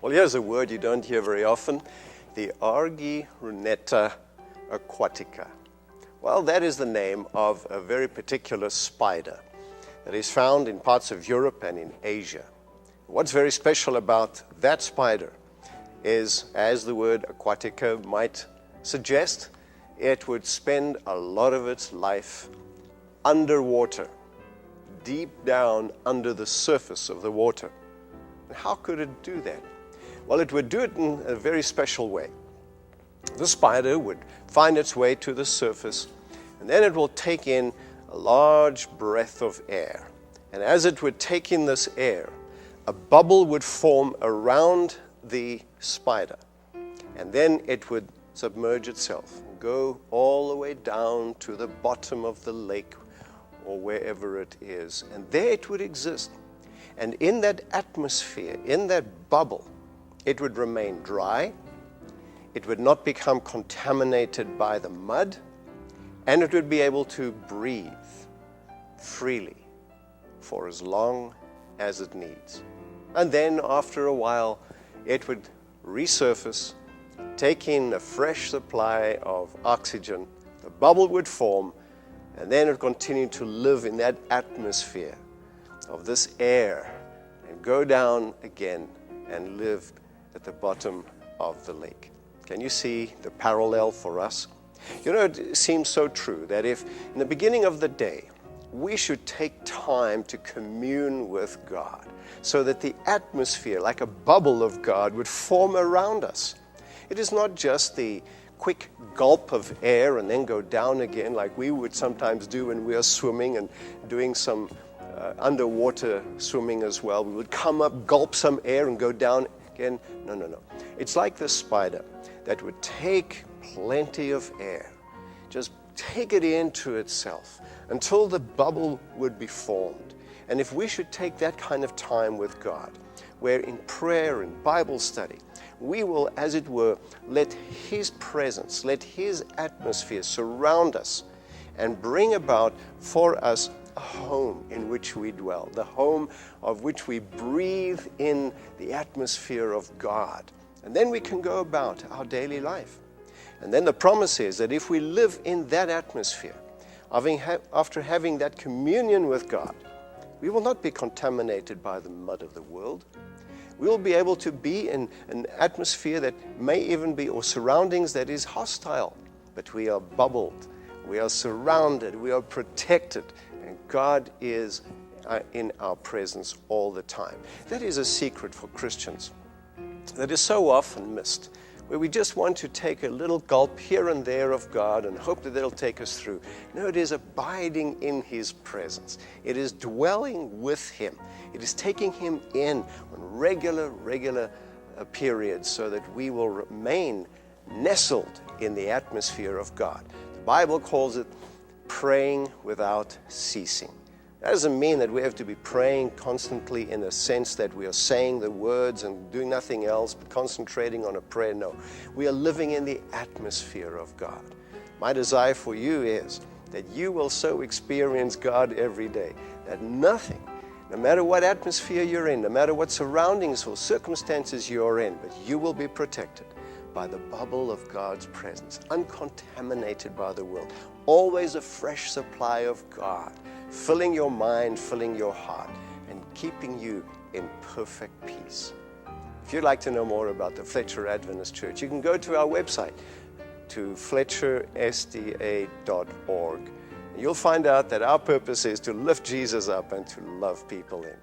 Well, here's a word you don't hear very often, the Argyruneta aquatica. Well, that is the name of a very particular spider that is found in parts of Europe and in Asia. What's very special about that spider is, as the word aquatica might suggest, it would spend a lot of its life underwater, deep down under the surface of the water. And how could it do that? Well, it would do it in a very special way. The spider would find its way to the surface, and then it will take in a large breath of air. And as it would take in this air, a bubble would form around the spider, and then it would submerge itself and go all the way down to the bottom of the lake or wherever it is. And there it would exist. And in that atmosphere, in that bubble, it would remain dry, it would not become contaminated by the mud, and it would be able to breathe freely for as long as it needs. And then after a while, it would resurface, take in a fresh supply of oxygen, the bubble would form, and then it would continue to live in that atmosphere of this air and go down again and live at the bottom of the lake. Can you see the parallel for us? You know, it seems so true that if in the beginning of the day we should take time to commune with God so that the atmosphere, like a bubble of God, would form around us. It is not just the quick gulp of air and then go down again like we would sometimes do when we are swimming and doing some underwater swimming as well. We would come up, gulp some air and go down again. No. It's like the spider that would take plenty of air, just take it into itself until the bubble would be formed. And if we should take that kind of time with God, where in prayer and Bible study, we will, as it were, let His presence, let His atmosphere surround us and bring about for us a home in which we dwell, the home of which we breathe in the atmosphere of God. And then we can go about our daily life. And then the promise is that if we live in that atmosphere, after having that communion with God, we will not be contaminated by the mud of the world. We will be able to be in an atmosphere that may even be, or surroundings that is hostile, but we are bubbled, we are surrounded, we are protected, and God is in our presence all the time. That is a secret for Christians that is so often missed, where we just want to take a little gulp here and there of God and hope that it'll take us through. No, it is abiding in His presence. It is dwelling with Him. It is taking Him in on regular periods so that we will remain nestled in the atmosphere of God. The Bible calls it praying without ceasing. That doesn't mean that we have to be praying constantly in a sense that we are saying the words and doing nothing else but concentrating on a prayer. No, we are living in the atmosphere of God. My desire for you is that you will so experience God every day that nothing, no matter what atmosphere you're in, no matter what surroundings or circumstances you're in, but you will be protected by the bubble of God's presence, uncontaminated by the world. Always a fresh supply of God, filling your mind, filling your heart, and keeping you in perfect peace. If you'd like to know more about the Fletcher Adventist Church, you can go to our website, to fletchersda.org. You'll find out that our purpose is to lift Jesus up and to love people in.